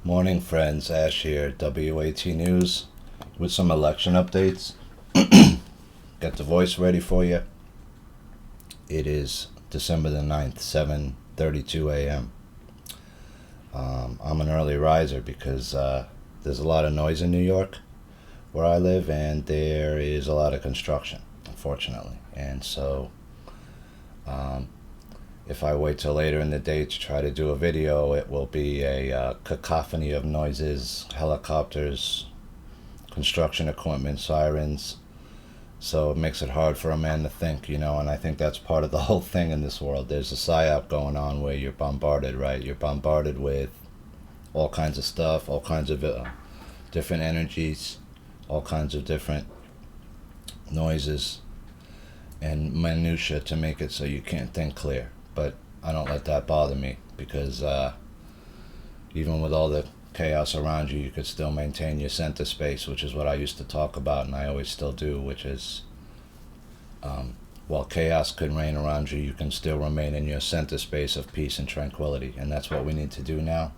Morning, friends. Ash here, WAT News, with some election updates. Got the voice ready for you. It is December the 9th, 7:32 a.m. I'm an early riser because there's a lot of noise in New York where I live, and there is a lot of construction, unfortunately. And so if I wait till later in the day to try to do a video, it will be a cacophony of noises, helicopters, construction equipment, sirens. So it makes it hard for a man to think, and I think that's part of the whole thing in this world. There's a psyop going on where you're bombarded, right? You're bombarded with all kinds of stuff, all kinds of different energies, all kinds of different noises and minutia to make it so you can't think clear. But I don't let that bother me because even with all the chaos around you, you could still maintain your center space, which is what I used to talk about, and I always still do, which is while chaos can reign around you, you can still remain in your center space of peace and tranquility. And that's what we need to do now.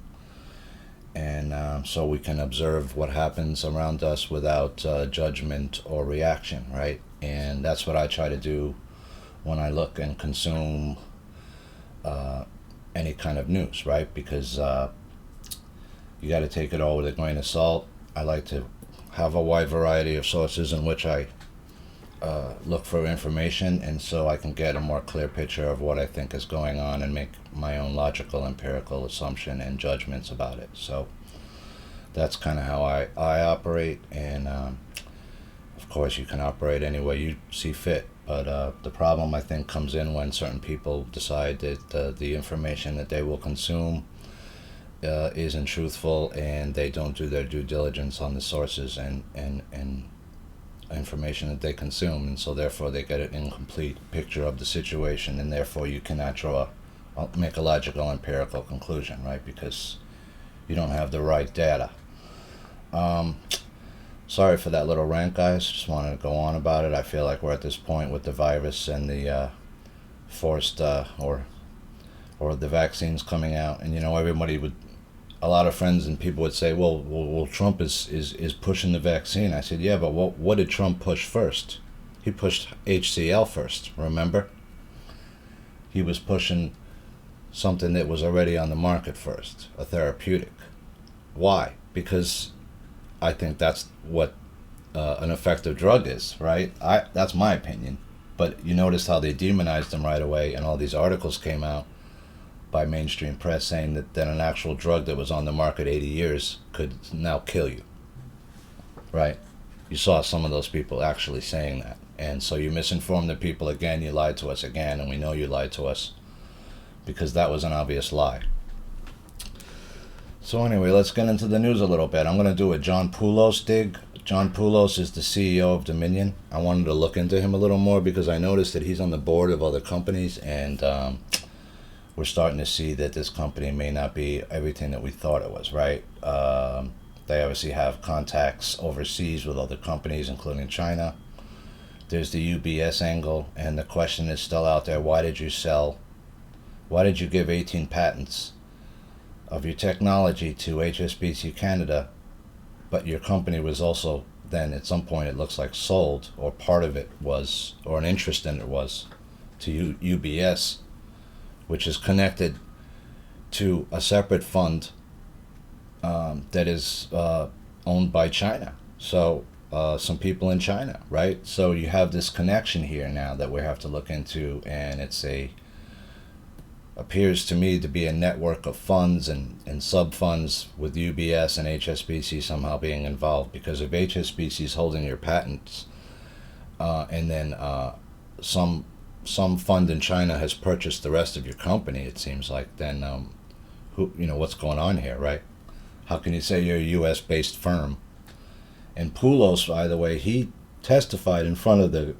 And so we can observe what happens around us without judgment or reaction, right? And that's what I try to do when I look and consume any kind of news, right? Because you got to take it all with a grain of salt. I like to have a wide variety of sources in which I look for information, and so I can get a more clear picture of what I think is going on and make my own logical, empirical assumption and judgments about it. So that's kind of how I operate, and of course you can operate any way you see fit. But the problem, I think, comes in when certain people decide that the information that they will consume isn't truthful, and they don't do their due diligence on the sources and information that they consume, and so therefore they get an incomplete picture of the situation, and therefore you cannot make a logical, empirical conclusion, right? Because you don't have the right data. Sorry for that little rant, guys. Just wanted to go on about it. I feel like we're at this point with the virus and the forced or the vaccines coming out, and everybody would, a lot of friends and people would say, well, Trump is pushing the vaccine. I said, yeah, but what did Trump push first? He pushed HCl first, remember? He was pushing something that was already on the market first, a therapeutic. Why? Because I think that's what an effective drug is, right? That's my opinion. But you notice how they demonized him right away, and all these articles came out by mainstream press saying that an actual drug that was on the market 80 years could now kill you, right? You saw some of those people actually saying that. And so you misinformed the people again, you lied to us again, and we know you lied to us because that was an obvious lie. So anyway, let's get into the news a little bit. I'm going to do a John Poulos dig. John Poulos is the CEO of Memgen. I wanted to look into him a little more because I noticed that he's on the board of other companies, and we're starting to see that this company may not be everything that we thought it was, right? They obviously have contacts overseas with other companies, including China. There's the UBS angle, and the question is still out there. Why did you give 18 patents of your technology to HSBC Canada, but your company was also then at some point, it looks like, sold, or part of it was, or an interest in it was, to UBS, which is connected to a separate fund that is owned by China. So some people in China, right? So you have this connection here now that we have to look into, and appears to me to be a network of funds and sub-funds with UBS and HSBC somehow being involved, because if HSBC is holding your patents and then some fund in China has purchased the rest of your company, it seems like, then what's going on here, right? How can you say you're a U.S.-based firm? And Poulos, by the way, he testified in front of the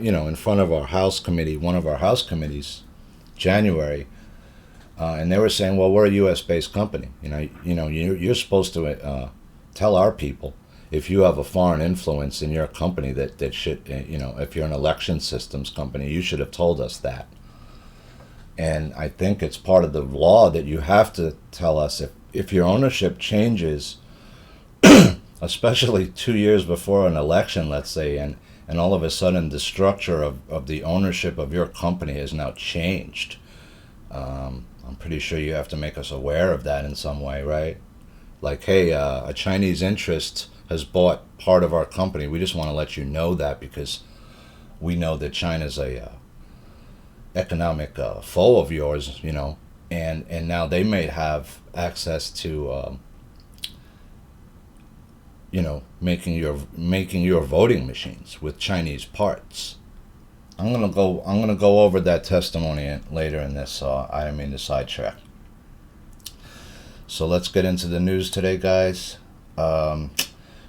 in front of our House committee, one of our House committees, January, and they were saying, well, we're a U.S.-based company. You're supposed to tell our people if you have a foreign influence in your company that should, if you're an election systems company, you should have told us that. And I think it's part of the law that you have to tell us if your ownership changes, especially 2 years before an election, let's say, and all of a sudden the structure of the ownership of your company has now changed, I'm pretty sure you have to make us aware of that in some way, right? Like, hey, a Chinese interest has bought part of our company. We just want to let you know that because we know that China's a economic foe of yours, and now they may have access to, making your voting machines with Chinese parts. I'm gonna go over that testimony later in this. I didn't mean to sidetrack. So let's get into the news today, guys.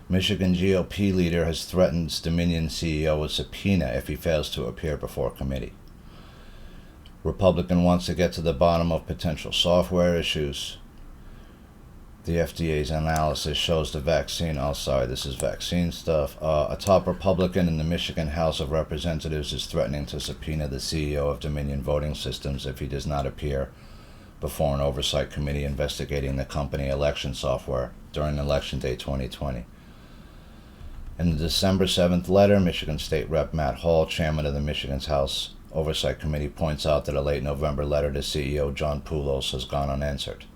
Michigan GOP leader has threatened Dominion CEO with subpoena if he fails to appear before committee. Republican wants to get to the bottom of potential software issues. The FDA's analysis shows the vaccine. Oh, sorry, this is vaccine stuff. A top Republican in the Michigan House of Representatives is threatening to subpoena the CEO of Dominion Voting Systems if he does not appear before an oversight committee investigating the company election software during Election Day 2020. In the December 7th letter, Michigan State Rep. Matt Hall, chairman of the Michigan's House Oversight Committee, points out that a late November letter to CEO John Poulos has gone unanswered.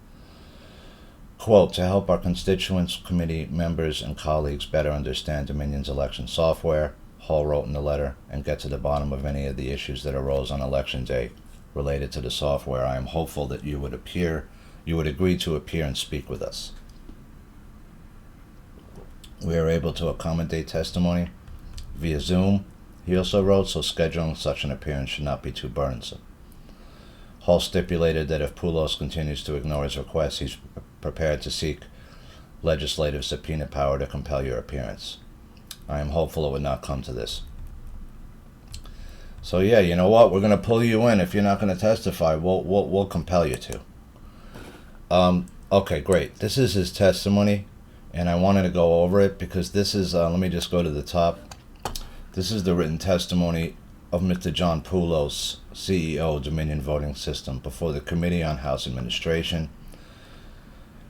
Quote, to help our constituents, committee members, and colleagues better understand Dominion's election software, Hall wrote in the letter, and get to the bottom of any of the issues that arose on Election Day related to the software, I am hopeful that you would agree to appear and speak with us. We are able to accommodate testimony via Zoom, he also wrote, so scheduling such an appearance should not be too burdensome. Hall stipulated that if Poulos continues to ignore his request, he's prepared to seek legislative subpoena power to compel your appearance. I am hopeful it would not come to this. So yeah, you know what? We're going to pull you in. If you're not going to testify, we'll compel you to. Okay, great. This is his testimony, and I wanted to go over it because this is, let me just go to the top. This is the written testimony of Mr. John Poulos, CEO, Dominion Voting System, before the Committee on House Administration,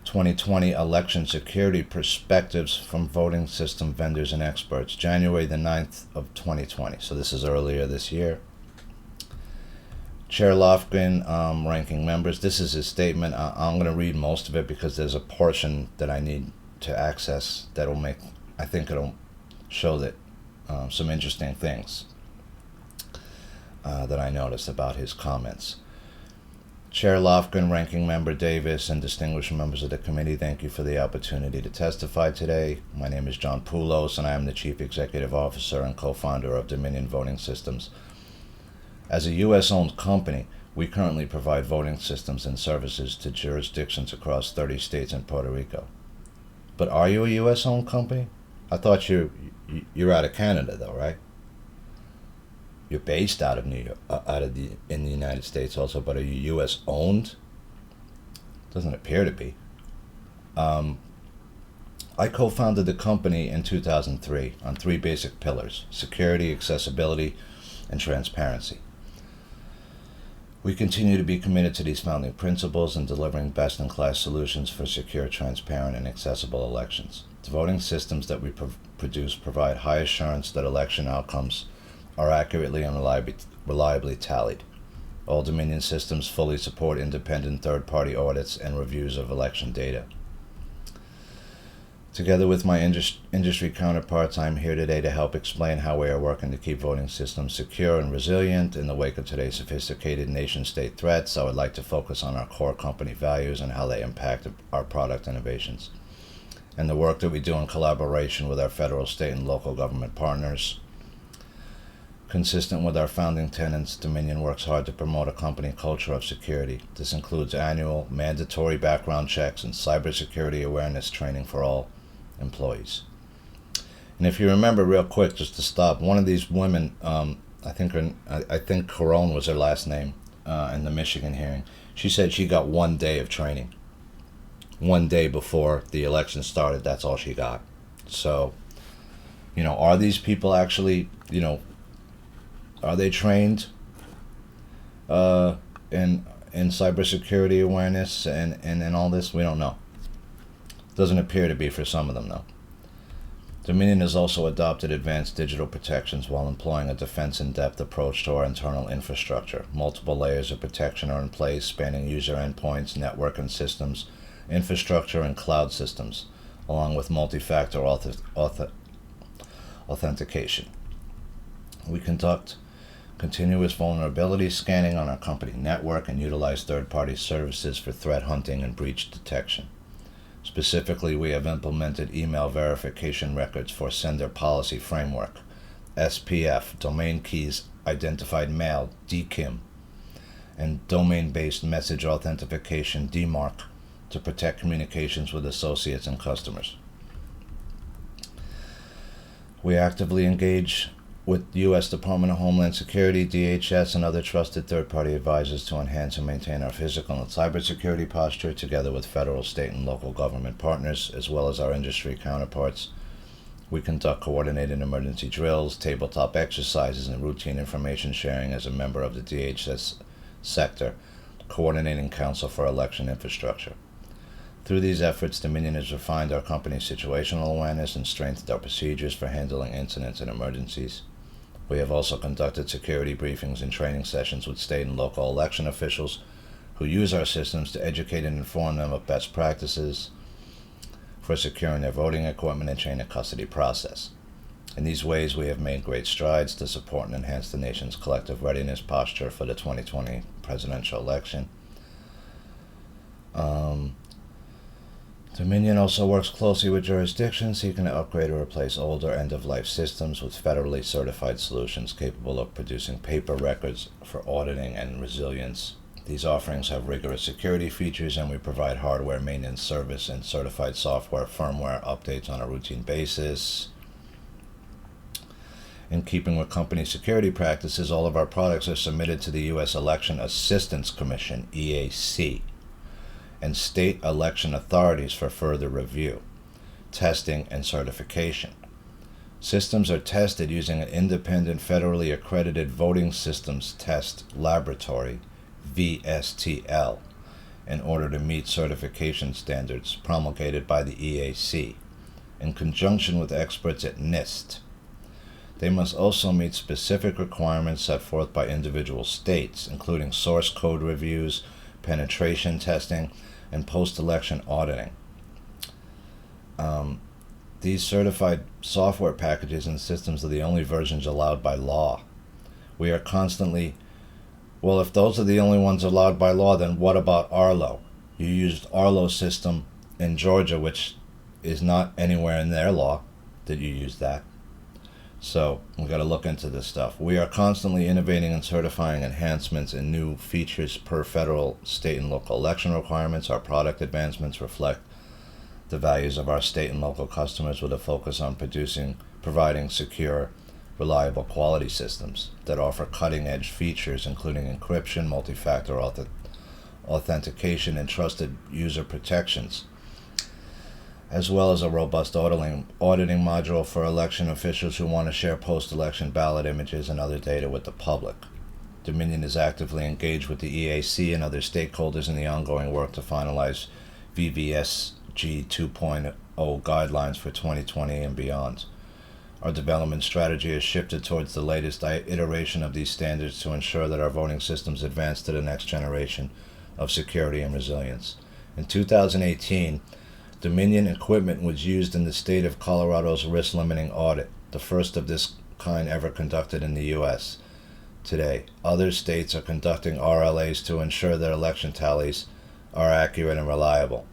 2020 Election Security Perspectives from Voting System Vendors and Experts, January the 9th of 2020. So this is earlier this year. Chair Lofgren, ranking members, this is his statement. I'm going to read most of it because there's a portion that I need to access that'll make, I think it'll show that some interesting things that I noticed about his comments. Chair Lofgren, Ranking Member Davis, and distinguished members of the committee, thank you for the opportunity to testify today. My name is John Poulos, and I am the Chief Executive Officer and co-founder of Dominion Voting Systems. As a U.S.-owned company, we currently provide voting systems and services to jurisdictions across 30 states and Puerto Rico. But are you a U.S.-owned company? I thought you're out of Canada, though, right? You're based out of New York, in the United States also, but are you U.S. owned? Doesn't appear to be. I co-founded the company in 2003 on 3 basic pillars: security, accessibility, and transparency. We continue to be committed to these founding principles and delivering best-in-class solutions for secure, transparent, and accessible elections. The voting systems that we produce provide high assurance that election outcomes are accurately and reliably tallied. All Dominion systems fully support independent third-party audits and reviews of election data. Together with my industry counterparts, I am here today to help explain how we are working to keep voting systems secure and resilient. In the wake of today's sophisticated nation-state threats, I would like to focus on our core company values and how they impact our product innovations, and the work that we do in collaboration with our federal, state, and local government partners. Consistent with our founding tenets, Dominion works hard to promote a company culture of security. This includes annual, mandatory background checks and cybersecurity awareness training for all employees. And if you remember, real quick, just to stop, one of these women, I think Caron was her last name, in the Michigan hearing, she said she got 1 day of training. 1 day before the election started, that's all she got. So, are these people actually, are they trained in cybersecurity awareness and all this? We don't know. Doesn't appear to be for some of them, though. Dominion has also adopted advanced digital protections while employing a defense-in-depth approach to our internal infrastructure. Multiple layers of protection are in place, spanning user endpoints, network and systems, infrastructure, and cloud systems, along with multi-factor authentication. We conduct continuous vulnerability scanning on our company network and utilize third-party services for threat hunting and breach detection. Specifically, we have implemented email verification records for Sender Policy Framework, SPF, Domain Keys Identified Mail, DKIM, and Domain-Based Message Authentication, DMARC, to protect communications with associates and customers. We actively engage with the U.S. Department of Homeland Security, DHS, and other trusted third-party advisors to enhance and maintain our physical and cybersecurity posture, together with federal, state, and local government partners, as well as our industry counterparts. We conduct coordinated emergency drills, tabletop exercises, and routine information sharing as a member of the DHS sector, Coordinating Council for Election Infrastructure. Through these efforts, Dominion has refined our company's situational awareness and strengthened our procedures for handling incidents and emergencies. We have also conducted security briefings and training sessions with state and local election officials who use our systems to educate and inform them of best practices for securing their voting equipment and chain of custody process. In these ways, we have made great strides to support and enhance the nation's collective readiness posture for the 2020 presidential election. Dominion also works closely with jurisdictions seeking to upgrade or replace older end-of-life systems with federally certified solutions capable of producing paper records for auditing and resilience. These offerings have rigorous security features, and we provide hardware maintenance service and certified software firmware updates on a routine basis. In keeping with company security practices, all of our products are submitted to the U.S. Election Assistance Commission, EAC, and state election authorities for further review, testing, and certification. Systems are tested using an independent federally accredited voting systems test laboratory, VSTL, in order to meet certification standards promulgated by the EAC, in conjunction with experts at NIST. They must also meet specific requirements set forth by individual states, including source code reviews, penetration testing, and post-election auditing. These certified software packages and systems are the only versions allowed by law. We are constantly, well, if those are the only ones allowed by law, then what about Arlo? You used Arlo system in Georgia, which is not anywhere in their law that you use that. So we've got to look into this stuff. We are constantly innovating and certifying enhancements and new features per federal, state, and local election requirements. Our product advancements reflect the values of our state and local customers, with a focus on providing secure, reliable quality systems that offer cutting-edge features, including encryption, multi-factor authentication, and trusted user protections, as well as a robust auditing module for election officials who want to share post-election ballot images and other data with the public. Dominion is actively engaged with the EAC and other stakeholders in the ongoing work to finalize VVSG 2.0 guidelines for 2020 and beyond. Our development strategy has shifted towards the latest iteration of these standards to ensure that our voting systems advance to the next generation of security and resilience. In 2018, Dominion equipment was used in the state of Colorado's risk-limiting audit, the first of this kind ever conducted in the U.S. Today, other states are conducting RLAs to ensure that election tallies are accurate and reliable.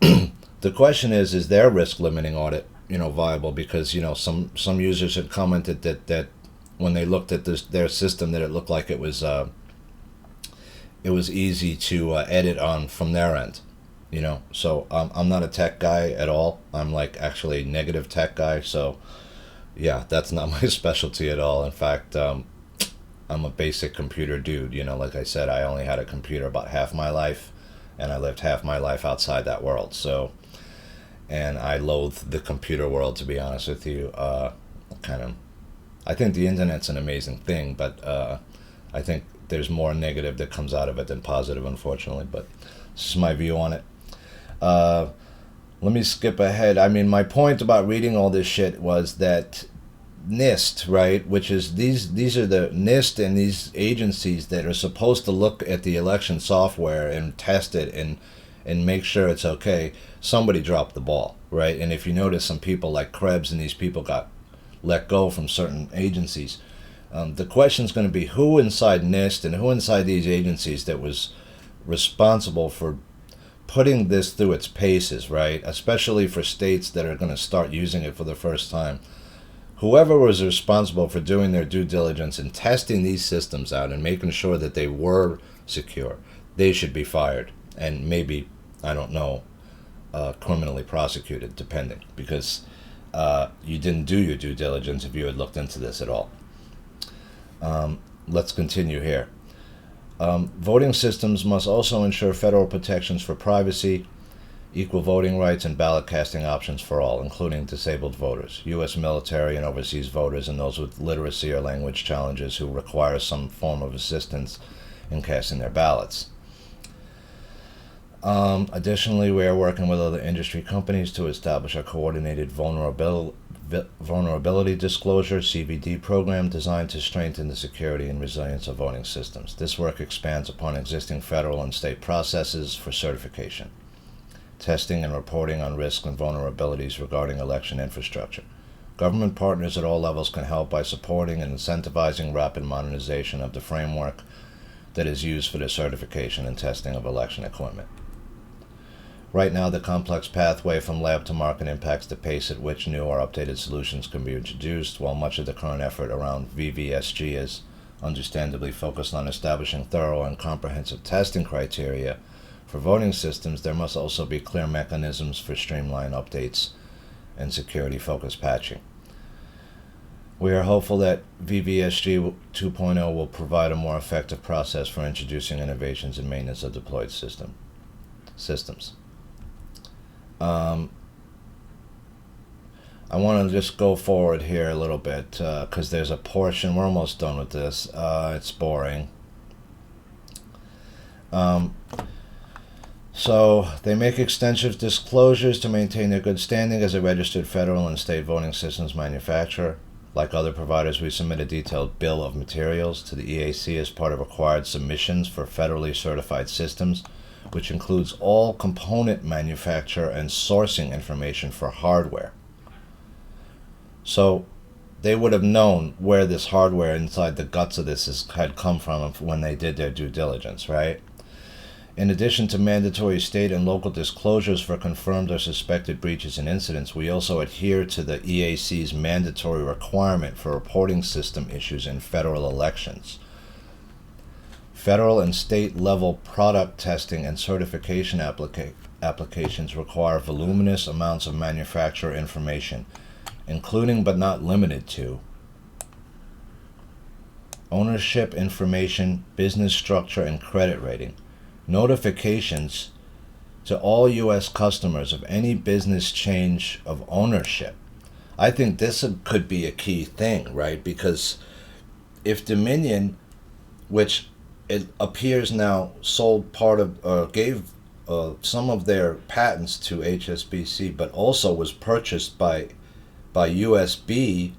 The question is their risk-limiting audit, viable? Because, some users had commented that when they looked at their system, that it looked like it was easy to edit on from their end. So I'm not a tech guy at all. I'm actually a negative tech guy. So yeah, that's not my specialty at all. In fact, I'm a basic computer dude. Like I said, I only had a computer about half my life, and I lived half my life outside that world. So, and I loathe the computer world, to be honest with you. I think the internet's an amazing thing, but I think there's more negative that comes out of it than positive, unfortunately. But this is my view on it. let me skip ahead. I mean, my point about reading all this shit was that NIST, right, which is these are the NIST and these agencies that are supposed to look at the election software and test it and make sure it's okay. Somebody dropped the ball, right? And if you notice, some people like Krebs and these people got let go from certain agencies. The question is going to be who inside NIST and who inside these agencies that was responsible for putting this through its paces, right? Especially for states that are going to start using it for the first time. Whoever was responsible for doing their due diligence and testing these systems out and making sure that they were secure, they should be fired and maybe, I don't know, criminally prosecuted, depending, because you didn't do your due diligence if you had looked into this at all. Let's continue here. Voting systems must also ensure federal protections for privacy, equal voting rights, and ballot casting options for all, including disabled voters, U.S. military and overseas voters, and those with literacy or language challenges who require some form of assistance in casting their ballots. Additionally, we are working with other industry companies to establish a coordinated vulnerability disclosure (CVD) program designed to strengthen the security and resilience of voting systems. This work expands upon existing federal and state processes for certification, testing, and reporting on risks and vulnerabilities regarding election infrastructure. Government partners at all levels can help by supporting and incentivizing rapid modernization of the framework that is used for the certification and testing of election equipment. Right now, the complex pathway from lab to market impacts the pace at which new or updated solutions can be introduced. While much of the current effort around VVSG is understandably focused on establishing thorough and comprehensive testing criteria for voting systems, there must also be clear mechanisms for streamlined updates and security-focused patching. We are hopeful that VVSG 2.0 will provide a more effective process for introducing innovations and maintenance of deployed systems. I want to just go forward here a little bit because there's a portion, we're almost done with this, it's boring. So they make extensive disclosures to maintain their good standing as a registered federal and state voting systems manufacturer. Like other providers, we submit a detailed bill of materials to the EAC as part of required submissions for federally certified systems, which includes all component manufacturer and sourcing information for hardware. So they would have known where this hardware inside the guts of this had come from when they did their due diligence, right? In addition to mandatory state and local disclosures for confirmed or suspected breaches and incidents, we also adhere to the EAC's mandatory requirement for reporting system issues in federal elections. Federal and state level product testing and certification applications require voluminous amounts of manufacturer information, including but not limited to ownership information, business structure, and credit rating, notifications to all U.S. customers of any business change of ownership. I think this could be a key thing, right? Because if Dominion, which it appears now sold part of, gave some of their patents to HSBC, but also was purchased by USB,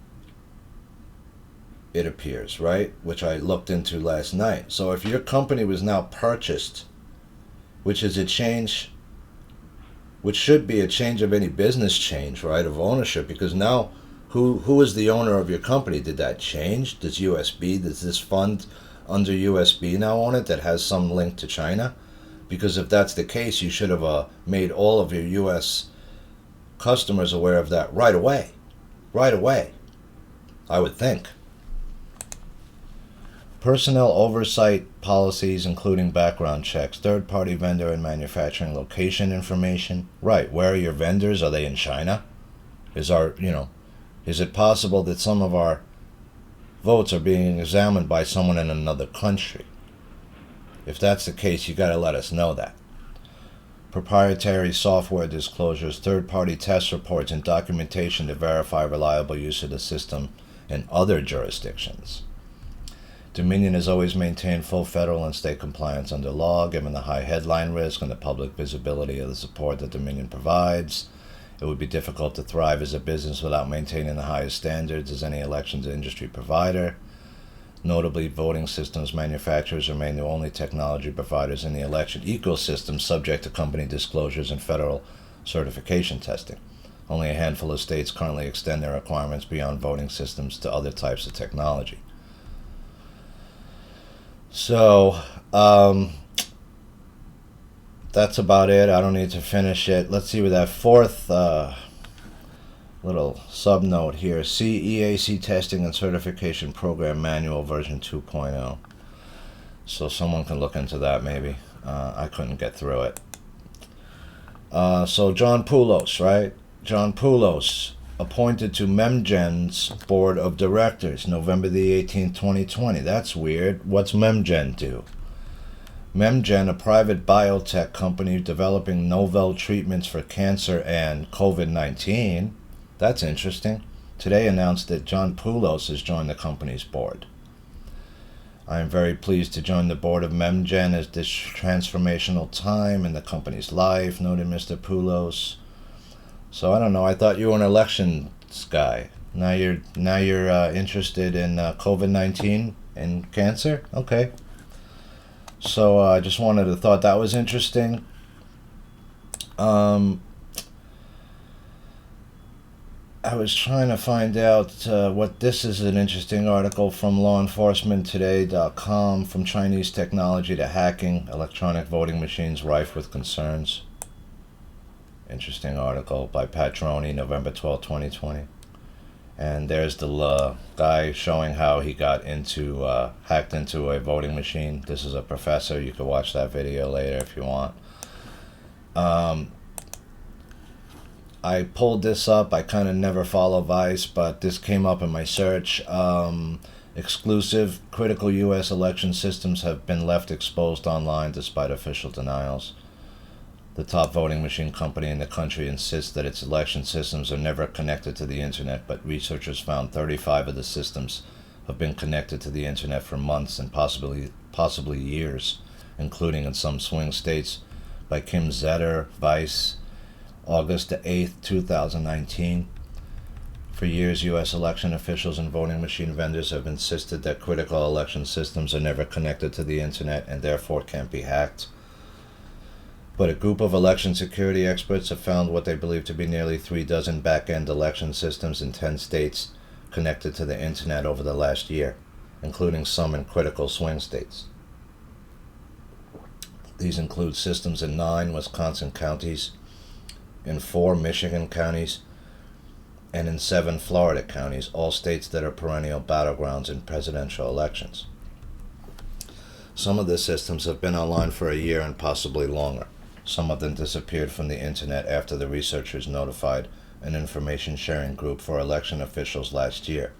it appears, right? Which I looked into last night. So if your company was now purchased, which is a change, which should be a change of any business change, right, of ownership, because now who is the owner of your company? Did that change? Does this fund under USB now on it that has some link to China? Because if that's the case, you should have made all of your US customers aware of that right away, I would think. Personnel oversight policies, including background checks, third-party vendor and manufacturing location information. Right, where are your vendors? Are they in China? Is it possible that some of our votes are being examined by someone in another country? If that's the case, you got to let us know that. Proprietary software disclosures, third-party test reports, and documentation to verify reliable use of the system in other jurisdictions. Dominion has always maintained full federal and state compliance under law, given the high headline risk and the public visibility of the support that Dominion provides. It would be difficult to thrive as a business without maintaining the highest standards as any elections industry provider. Notably, voting systems manufacturers remain the only technology providers in the election ecosystem subject to company disclosures and federal certification testing. Only a handful of states currently extend their requirements beyond voting systems to other types of technology. So, that's about it. I don't need to finish it. Let's see with that fourth little sub-note here. CEAC Testing and Certification Program Manual version 2.0. So someone can look into that maybe. I couldn't get through it. So John Poulos, right? John Poulos, appointed to Memgen's Board of Directors, November the 18th, 2020. That's weird. What's Memgen do? Memgen, a private biotech company developing novel treatments for cancer and COVID-19. That's interesting. Today announced that John Poulos has joined the company's board. I am very pleased to join the board of Memgen at this transformational time in the company's life, noted Mr. Poulos. So I don't know. I thought you were an elections guy. Now you're interested in COVID-19 and cancer. Okay. So I just thought that was interesting. I was trying to find out what this is. An interesting article from lawenforcementtoday.com, from Chinese technology to hacking, electronic voting machines rife with concerns. Interesting article by Patroni, November 12, 2020. And there's the guy showing how he got hacked into a voting machine. This is a professor. You can watch that video later if you want. I pulled this up. I kind of never follow Vice, but this came up in my search. Exclusive: critical U.S. election systems have been left exposed online despite official denials. The top voting machine company in the country insists that its election systems are never connected to the internet, but researchers found 35 of the systems have been connected to the internet for months and possibly years, including in some swing states, by Kim Zetter, Vice, August 8th, 2019. For years, U.S. election officials and voting machine vendors have insisted that critical election systems are never connected to the internet and therefore can't be hacked. But a group of election security experts have found what they believe to be nearly 36 back-end election systems in 10 states connected to the internet over the last year, including some in critical swing states. These include systems in 9 Wisconsin counties, in 4 Michigan counties, and in 7 Florida counties, all states that are perennial battlegrounds in presidential elections. Some of the systems have been online for a year and possibly longer. Some of them disappeared from the internet after the researchers notified an information sharing group for election officials last year.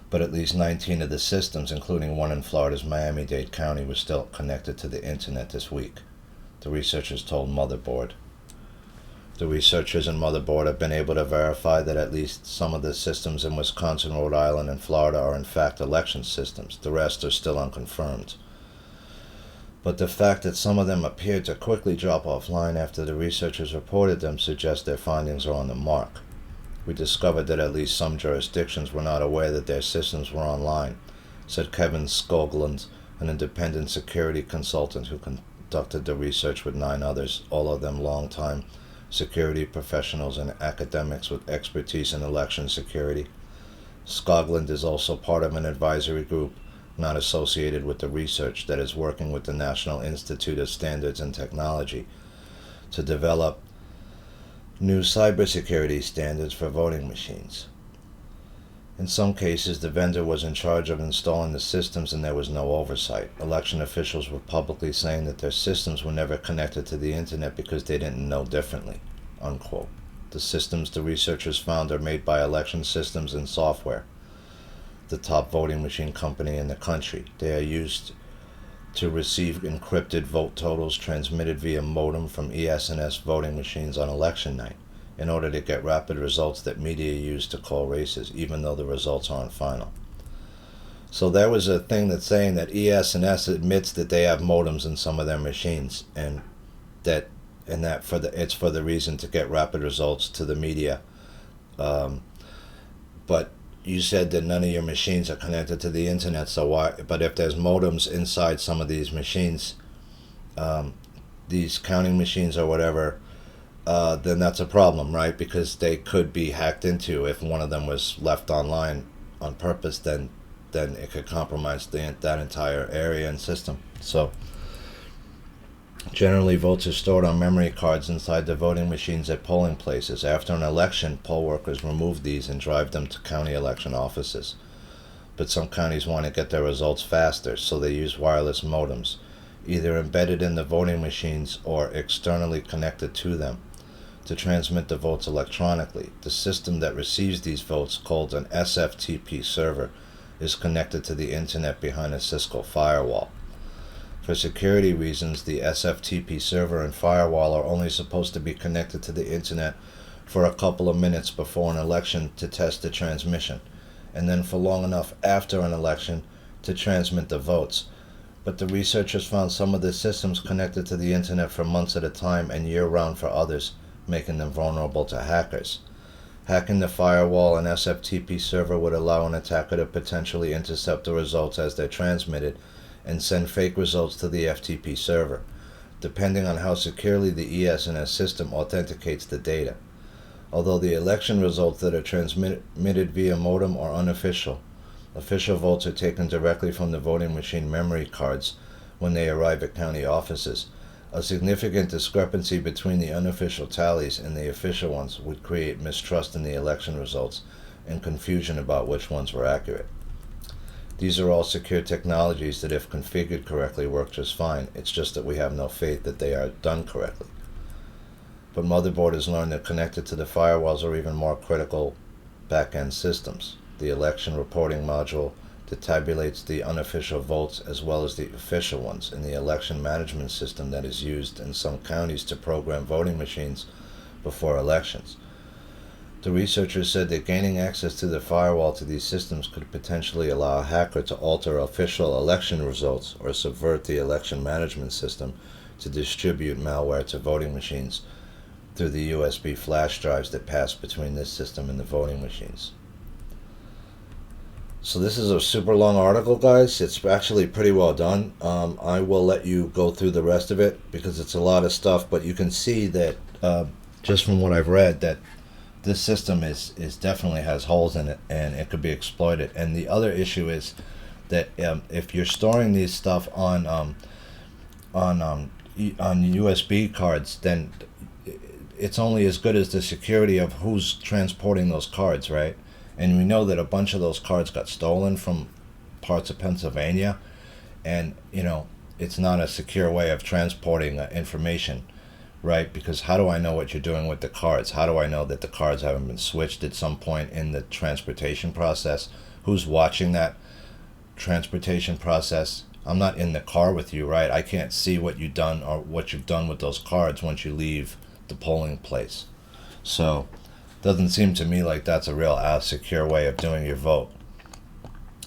But at least 19 of the systems, including one in Florida's Miami-Dade County, were still connected to the internet this week, the researchers told Motherboard. The researchers in Motherboard have been able to verify that at least some of the systems in Wisconsin, Rhode Island, and Florida are in fact election systems. The rest are still unconfirmed. But the fact that some of them appeared to quickly drop offline after the researchers reported them suggests their findings are on the mark. We discovered that at least some jurisdictions were not aware that their systems were online, said Kevin Skoglund, an independent security consultant who conducted the research with 9 others, all of them longtime security professionals and academics with expertise in election security. Skoglund is also part of an advisory group not associated with the research that is working with the National Institute of Standards and Technology to develop new cybersecurity standards for voting machines. In some cases, the vendor was in charge of installing the systems and there was no oversight. Election officials were publicly saying that their systems were never connected to the internet because they didn't know differently, unquote. The systems the researchers found are made by Election Systems and Software, the top voting machine company in the country. They are used to receive encrypted vote totals transmitted via modem from ES&S voting machines on election night in order to get rapid results that media use to call races, even though the results aren't final. So there was a thing that's saying that ES&S admits that they have modems in some of their machines, and that it's for the reason to get rapid results to the media. Um, but you said that none of your machines are connected to the internet, so why? But if there's modems inside some of these machines, these counting machines or whatever, then that's a problem, right? Because they could be hacked into. If one of them was left online on purpose, then it could compromise that entire area and system. So generally, votes are stored on memory cards inside the voting machines at polling places. After an election, poll workers remove these and drive them to county election offices. But some counties want to get their results faster, so they use wireless modems, either embedded in the voting machines or externally connected to them, to transmit the votes electronically. The system that receives these votes, called an SFTP server, is connected to the internet behind a Cisco firewall. For security reasons, the SFTP server and firewall are only supposed to be connected to the internet for a couple of minutes before an election to test the transmission, and then for long enough after an election to transmit the votes. But the researchers found some of the systems connected to the internet for months at a time and year-round for others, making them vulnerable to hackers. Hacking the firewall and SFTP server would allow an attacker to potentially intercept the results as they're transmitted and send fake results to the FTP server, depending on how securely the ES&S system authenticates the data. Although the election results that are transmitted via modem are unofficial, official votes are taken directly from the voting machine memory cards when they arrive at county offices. A significant discrepancy between the unofficial tallies and the official ones would create mistrust in the election results and confusion about which ones were accurate. These are all secure technologies that, if configured correctly, work just fine. It's just that we have no faith that they are done correctly. But motherboard has learned that connected to the firewalls are even more critical back-end systems. The election reporting module that tabulates the unofficial votes as well as the official ones, in the election management system that is used in some counties to program voting machines before elections. The researchers said that gaining access to the firewall to these systems could potentially allow a hacker to alter official election results or subvert the election management system to distribute malware to voting machines through the USB flash drives that pass between this system and the voting machines. So this is a super long article, guys. It's actually pretty well done. I will let you go through the rest of it because it's a lot of stuff, but you can see that just from what I've read that this system is definitely has holes in it and it could be exploited. And the other issue is that if you're storing these stuff on USB cards, then it's only as good as the security of who's transporting those cards, right? And we know that a bunch of those cards got stolen from parts of Pennsylvania, and it's not a secure way of transporting information, right? Because how do I know what you're doing with the cards? How do I know that the cards haven't been switched at some point in the transportation process? Who's watching that transportation process? I'm not in the car with you, right? I can't see what you've done or what you've done with those cards once you leave the polling place. So doesn't seem to me like that's a real secure way of doing your vote.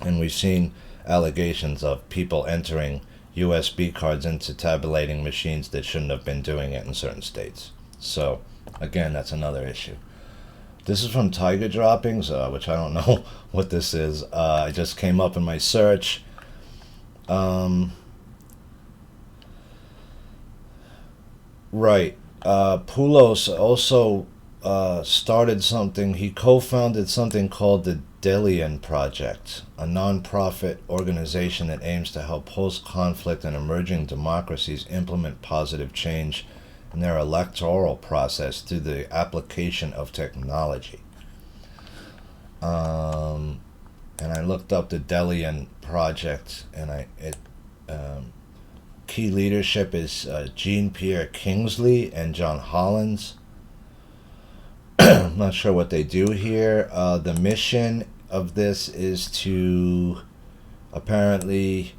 And we've seen allegations of people entering USB cards into tabulating machines that shouldn't have been doing it in certain states. So again, that's another issue. This is from Tiger Droppings, which I don't know what this is. It just came up in my search. Right. Poulos also started something. He co-founded something called the Delian Project, a non-profit organization that aims to help post-conflict and emerging democracies implement positive change in their electoral process through the application of technology. And I looked up the Delian Project, and key leadership is Jean-Pierre Kingsley and John Hollins. I'm not sure what they do here. The mission of this is to, apparently,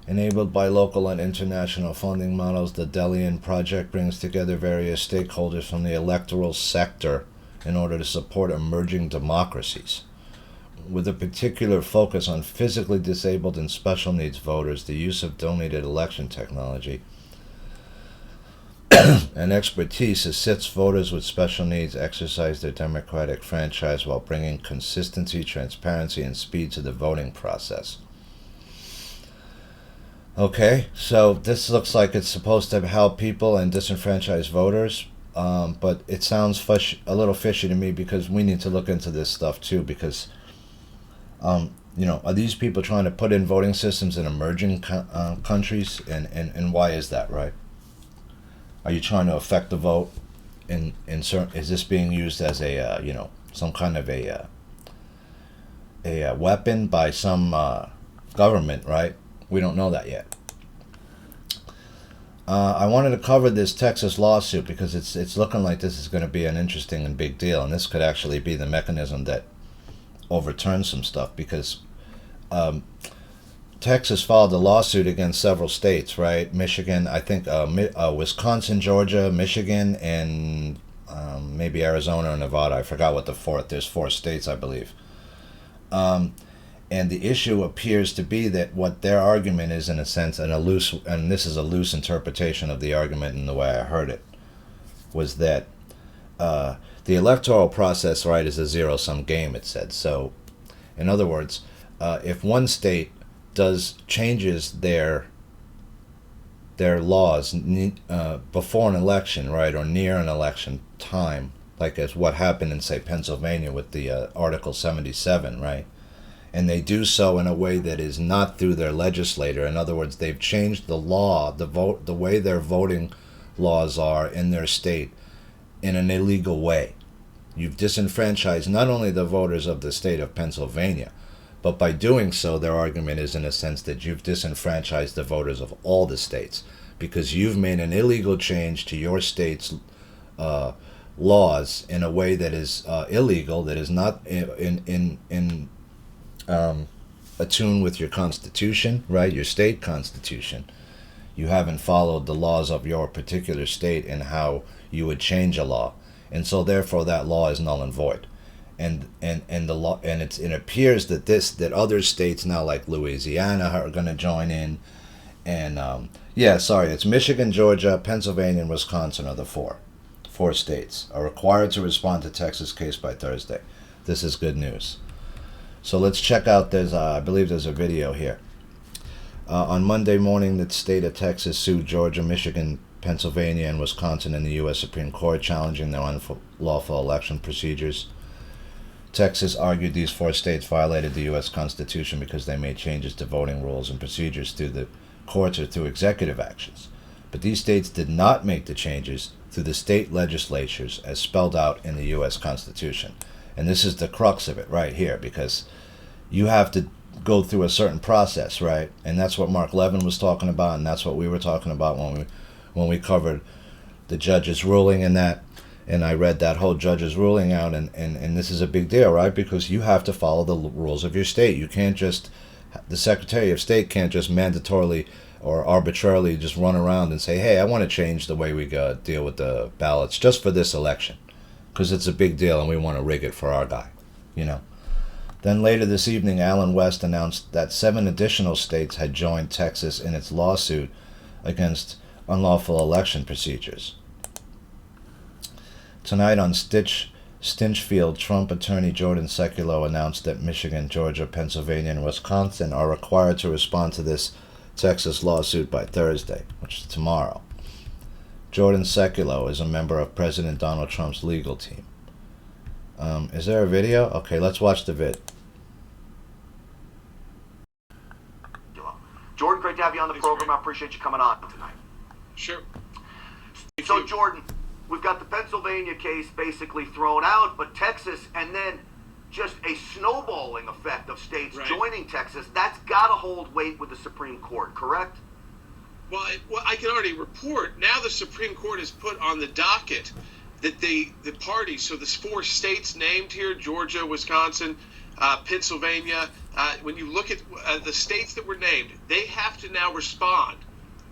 enabled by local and international funding models, the Delian Project brings together various stakeholders from the electoral sector in order to support emerging democracies with a particular focus on physically disabled and special needs voters, the use of donated election technology and expertise assists voters with special needs exercise their democratic franchise while bringing consistency, transparency, and speed to the voting process. Okay, so this looks like it's supposed to help people and disenfranchised voters, but it sounds a little fishy to me, because we need to look into this stuff too, because are these people trying to put in voting systems in emerging countries, and why is that, right? Are you trying to affect the vote in certain? Is this being used as a some kind of a weapon by some government, right? We don't know that yet. I wanted to cover this Texas lawsuit because it's looking like this is going to be an interesting and big deal, and this could actually be the mechanism that overturns some stuff, because Texas filed a lawsuit against several states, right? Michigan, I think, Wisconsin, Georgia, Michigan, and maybe Arizona or Nevada. I forgot what the fourth. There's 4 states, I believe. And the issue appears to be that what their argument is, in a sense, and this is a loose interpretation of the argument in the way I heard it, was that the electoral process, right, is a zero-sum game, it said. So, in other words, if one state changes their laws before an election, right, or near an election time, like as what happened in, say, Pennsylvania with the Article 77, right, and they do so in a way that is not through their legislator. In other words, they've changed the law, the way their voting laws are in their state in an illegal way. You've disenfranchised not only the voters of the state of Pennsylvania, but by doing so, their argument is, in a sense, that you've disenfranchised the voters of all the states, because you've made an illegal change to your state's laws in a way that is illegal, that is not in attune with your constitution, right? Your state constitution. You haven't followed the laws of your particular state and how you would change a law, and so therefore that law is null and void. And the law, and it appears that other states now, like Louisiana, are going to join in, and it's Michigan, Georgia, Pennsylvania, and Wisconsin are the four states are required to respond to Texas case by Thursday. This is good news. So let's check out. I believe there's a video here. On Monday morning, the state of Texas sued Georgia, Michigan, Pennsylvania, and Wisconsin in the U.S. Supreme Court, challenging their unlawful election procedures. Texas argued these 4 states violated the U.S. Constitution because they made changes to voting rules and procedures through the courts or through executive actions. But these states did not make the changes through the state legislatures as spelled out in the U.S. Constitution. And this is the crux of it right here, because you have to go through a certain process, right? And that's what Mark Levin was talking about, and that's what we were talking about when we covered the judge's ruling and that. And I read that whole judge's ruling out, and this is a big deal, right? Because you have to follow the rules of your state. You can't the Secretary of State can't just mandatorily or arbitrarily just run around and say, hey, I want to change the way we deal with the ballots just for this election, because it's a big deal and we want to rig it for our guy, Then later this evening, Allen West announced that 7 additional states had joined Texas in its lawsuit against unlawful election procedures. Tonight on Stinchfield, Trump attorney Jordan Sekulow announced that Michigan, Georgia, Pennsylvania, and Wisconsin are required to respond to this Texas lawsuit by Thursday, which is tomorrow. Jordan Sekulow is a member of President Donald Trump's legal team. Is there a video? Okay, let's watch the vid. Jordan, great to have you on the program. I appreciate you coming on tonight. Sure. So, Jordan, we've got the Pennsylvania case basically thrown out, but Texas, and then just a snowballing effect of states joining Texas, that's got to hold weight with the Supreme Court, correct? Well, I can already report, now the Supreme Court has put on the docket that the parties, so the 4 states named here, Georgia, Wisconsin, Pennsylvania, when you look at the states that were named, they have to now respond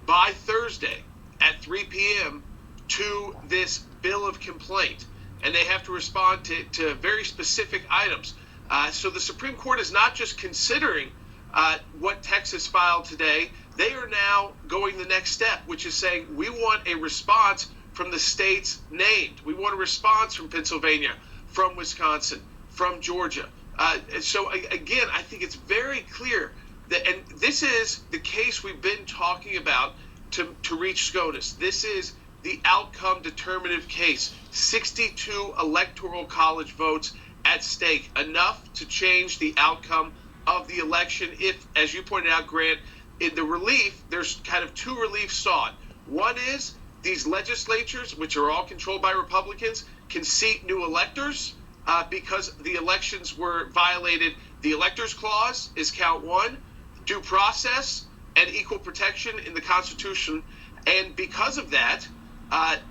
by Thursday at 3 p.m. to this bill of complaint. And they have to respond to very specific items. So the Supreme Court is not just considering what Texas filed today. They are now going the next step, which is saying we want a response from the states named. We want a response from Pennsylvania, from Wisconsin, from Georgia. So again, I think it's very clear that, and this is the case we've been talking about to reach SCOTUS. This is the outcome determinative case. 62 electoral college votes at stake, enough to change the outcome of the election. If, as you pointed out, Grant, in the relief, there's kind of two reliefs sought. One is these legislatures, which are all controlled by Republicans, can seat new electors because the elections were violated. The electors clause is count one, due process and equal protection in the Constitution. And because of that,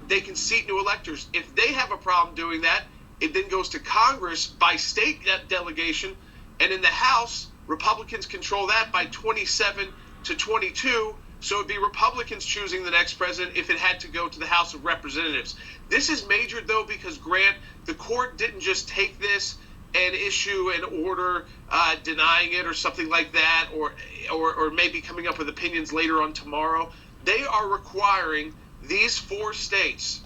they can seat new electors. If they have a problem doing that, it then goes to Congress by state delegation. And in the House, Republicans control that by 27 to 22. So it'd be Republicans choosing the next president if it had to go to the House of Representatives. This is major, though, because, Grant, the court didn't just take this and issue an order denying it or something like that, or maybe coming up with opinions later on tomorrow. They are requiring these four states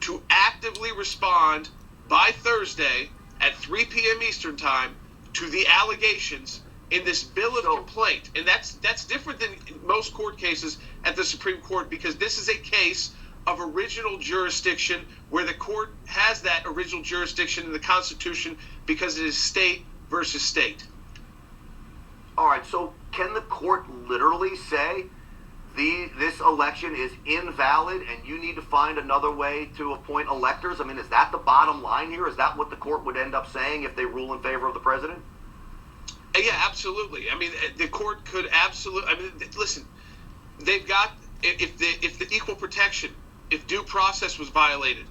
to actively respond by Thursday at 3 p.m. Eastern time to the allegations in this bill of complaint. And that's different than most court cases at the Supreme Court, because this is a case of original jurisdiction where the court has that original jurisdiction in the Constitution because it is state versus state. All right, so can the court literally say this election is invalid and you need to find another way to appoint electors? I mean, is that the bottom line here? Is that what the court would end up saying if they rule in favor of the president? Yeah, absolutely. I mean, the court could absolutely. I mean, listen, they've got if the equal protection, if due process was violated,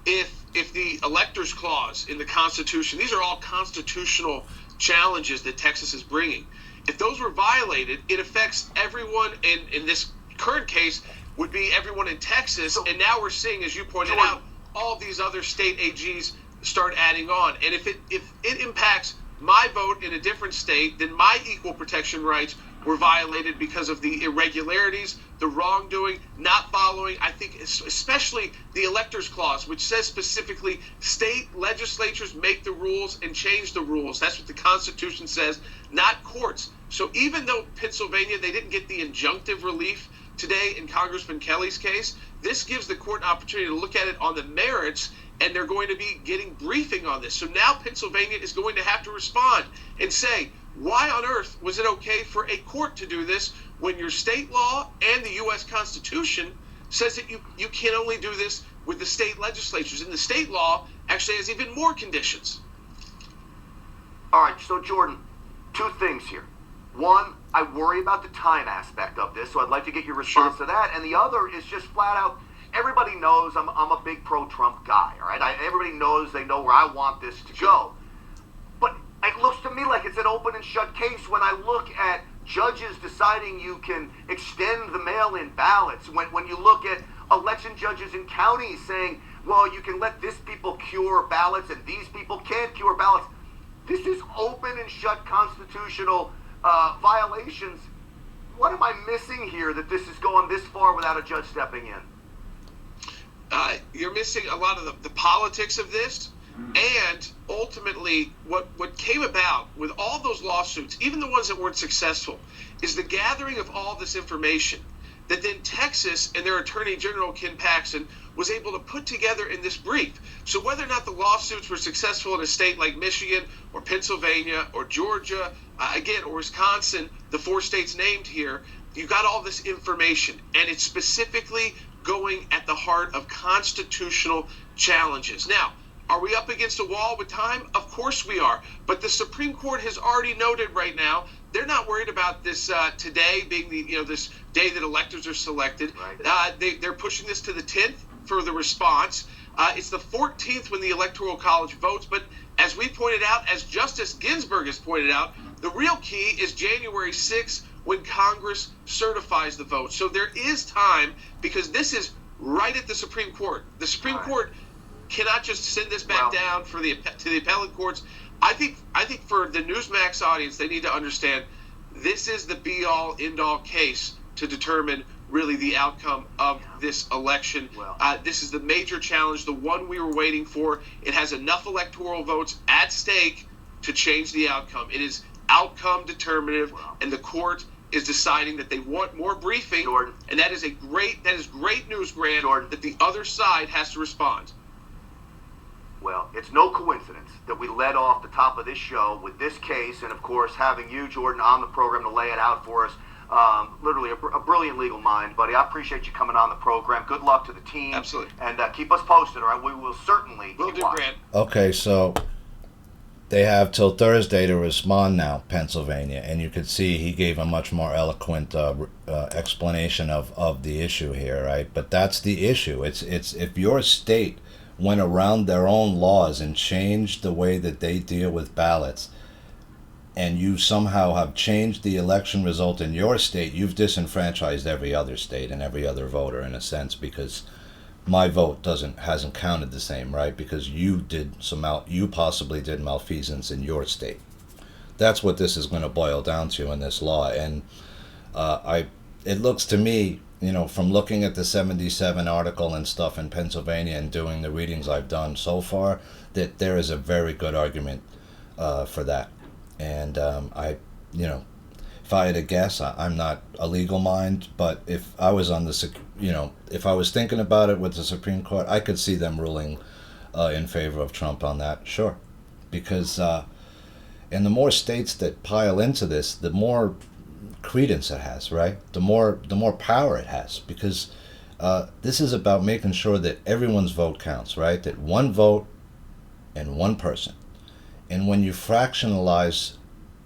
if the electors clause in the Constitution, these are all constitutional challenges that Texas is bringing. If those were violated, it affects everyone. In this current case, would be everyone in Texas. And now we're seeing, as you pointed out, all these other state AGs start adding on. And if it impacts my vote in a different state, then my equal protection rights were violated because of the irregularities, the wrongdoing, not following, I think especially the electors clause, which says specifically state legislatures make the rules and change the rules. That's what the Constitution says, not courts. So even though Pennsylvania, they didn't get the injunctive relief today in Congressman Kelly's case, this gives the court an opportunity to look at it on the merits, and they're going to be getting briefing on this. So now Pennsylvania is going to have to respond and say, why on earth was it okay for a court to do this when your state law and the U.S. Constitution says that you can only do this with the state legislatures? And the state law actually has even more conditions. All right, so Jordan, two things here. One, I worry about the time aspect of this, so I'd like to get your response to that. And the other is just flat out, everybody knows I'm a big pro-Trump guy, all right? Everybody knows, they know where I want this to go. But it looks to me like it's an open and shut case when I look at judges deciding you can extend the mail-in ballots, when you look at election judges in counties saying, well, you can let this people cure ballots and these people can't cure ballots. This is open and shut constitutional violations. What am I missing here that this is going this far without a judge stepping in? You're missing a lot of the politics of this, and ultimately what came about with all those lawsuits, even the ones that weren't successful, is the gathering of all this information that then Texas and their Attorney General, Ken Paxton, was able to put together in this brief. So whether or not the lawsuits were successful in a state like Michigan or Pennsylvania or Georgia, again, or Wisconsin, the four states named here, you got all this information, and it's specifically going at the heart of constitutional challenges. Now, are we up against a wall with time? Of course we are. But the Supreme Court has already noted right now they're not worried about this today being this day that electors are selected. Right. They're pushing this to the 10th for the response. It's the 14th when the Electoral College votes. But as we pointed out, as Justice Ginsburg has pointed out, the real key is January 6th when Congress certifies the vote. So there is time, because this is right at the Supreme Court. The Supreme Court cannot just send this back down to the appellate courts. I think for the Newsmax audience, they need to understand this is the be-all, end-all case to determine really the outcome of this election. This is the major challenge, the one we were waiting for. It has enough electoral votes at stake to change the outcome. It is outcome determinative, and the court is deciding that they want more briefing, Jordan. And that is great news, Grant, Jordan, that the other side has to respond. Well, it's no coincidence that we led off the top of this show with this case, and of course having you, Jordan, on the program to lay it out for us. Literally a brilliant legal mind, buddy. I appreciate you coming on the program. Good luck to the team. Absolutely. And keep us posted, all right? We will certainly. Will do, Grant. Okay, so they have till Thursday to respond now, Pennsylvania, and you could see he gave a much more eloquent explanation of the issue here, right? But that's the issue. It's if your state went around their own laws and changed the way that they deal with ballots, and you somehow have changed the election result in your state, you've disenfranchised every other state and every other voter in a sense, because my vote hasn't counted the same, right? Because you possibly did malfeasance in your state. That's what this is going to boil down to in this law. And it looks to me, from looking at the 77 article and stuff in Pennsylvania and doing the readings I've done so far, that there is a very good argument for that. And if I had to guess, I'm not a legal mind, but if I was if I was thinking about it with the Supreme Court, I could see them ruling in favor of Trump on that, sure. Because and the more states that pile into this, the more credence it has, right? The more power it has, because this is about making sure that everyone's vote counts, right? That one vote and one person. And when you fractionalize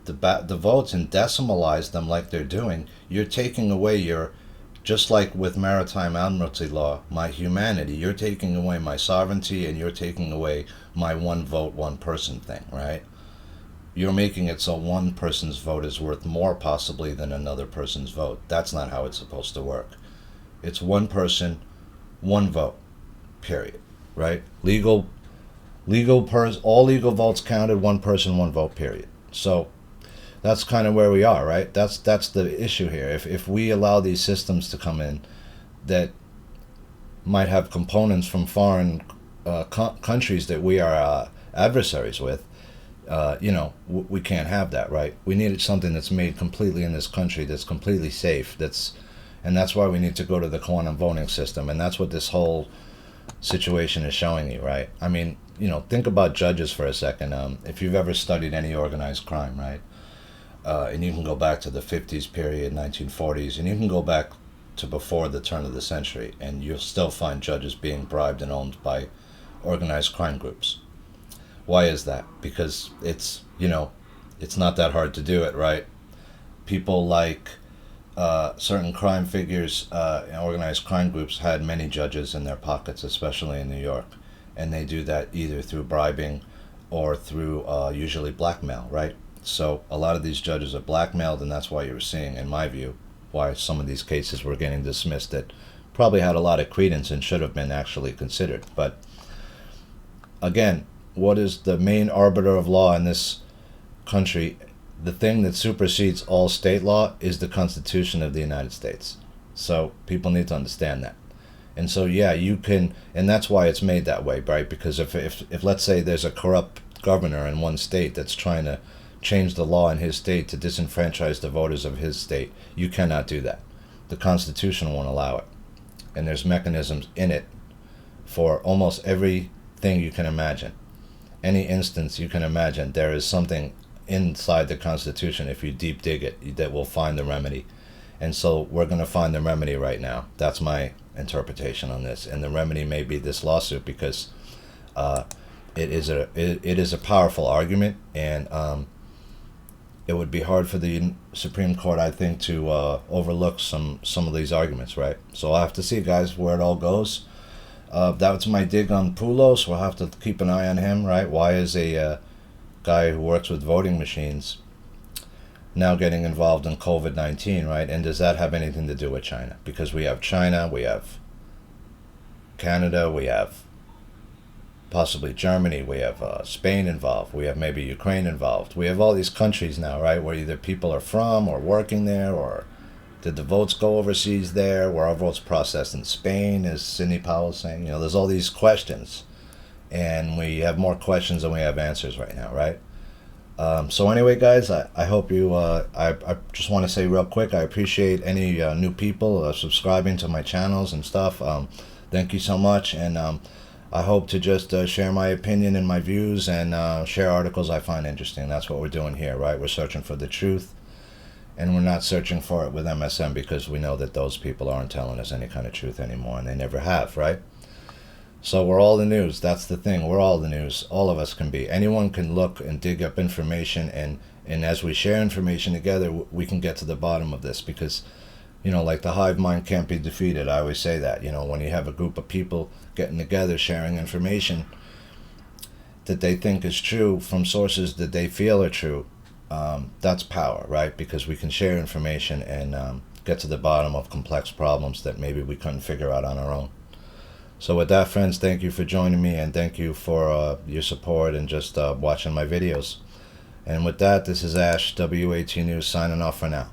the votes and decimalize them like they're doing, you're taking away just like with maritime admiralty law, my humanity. You're taking away my sovereignty, and you're taking away my one vote, one person thing, right? You're making it so one person's vote is worth more possibly than another person's vote. That's not how it's supposed to work. It's one person, one vote, period, right? All legal votes counted, one person, one vote, period. So that's kind of where we are, right? That's the issue here. If we allow these systems to come in that might have components from foreign countries that we are adversaries with, we can't have that, right? We need something that's made completely in this country, that's completely safe, and that's why we need to go to the quantum voting system, and that's what this whole situation is showing you, right? I mean, think about judges for a second. If you've ever studied any organized crime, right? And you can go back to the 50s period, 1940s, and you can go back to before the turn of the century, and you'll still find judges being bribed and owned by organized crime groups. Why is that? Because it's not that hard to do it, right? People like certain crime figures in organized crime groups had many judges in their pockets, especially in New York. And they do that either through bribing or through usually blackmail, right? So a lot of these judges are blackmailed, and that's why you're seeing, in my view, why some of these cases were getting dismissed that probably had a lot of credence and should have been actually considered. But again, what is the main arbiter of law in this country? The thing that supersedes all state law is the Constitution of the United States. So people need to understand that. And so, yeah, you can, and that's why it's made that way, right? Because if let's say there's a corrupt governor in one state that's trying to change the law in his state to disenfranchise the voters of his state, you cannot do that. The Constitution won't allow it. And there's mechanisms in it for almost everything you can imagine. Any instance you can imagine, there is something inside the Constitution, if you deep dig it, that will find the remedy. And so we're going to find the remedy right now. That's my interpretation on this. And the remedy may be this lawsuit, because it is a powerful argument, and it would be hard for the Supreme Court, I think, to overlook some of these arguments, right? So I'll have to see, guys, where it all goes. That's my dig on Poulos. We'll have to keep an eye on him, right? Why is a guy who works with voting machines now getting involved in COVID-19, right? And does that have anything to do with China? Because we have China, we have Canada, we have possibly Germany, we have Spain involved, we have maybe Ukraine involved. We have all these countries now, right, where either people are from or working there, or did the votes go overseas there? Were our votes processed in Spain, as Sidney Powell is saying? There's all these questions, and we have more questions than we have answers right now, right? So anyway, guys, I hope you, I just want to say real quick, I appreciate any new people subscribing to my channels and stuff. Thank you so much, and I hope to just share my opinion and my views, and share articles I find interesting. That's what we're doing here, right? We're searching for the truth, and we're not searching for it with MSM, because we know that those people aren't telling us any kind of truth anymore, and they never have, right? So we're all the news. That's the thing. We're all the news. All of us can be. Anyone can look and dig up information, and as we share information together, we can get to the bottom of this, because, like the hive mind can't be defeated. I always say that, when you have a group of people getting together, sharing information that they think is true from sources that they feel are true, that's power, right? Because we can share information and get to the bottom of complex problems that maybe we couldn't figure out on our own. So with that, friends, thank you for joining me, and thank you for your support and just watching my videos. And with that, this is Ash, WAT News, signing off for now.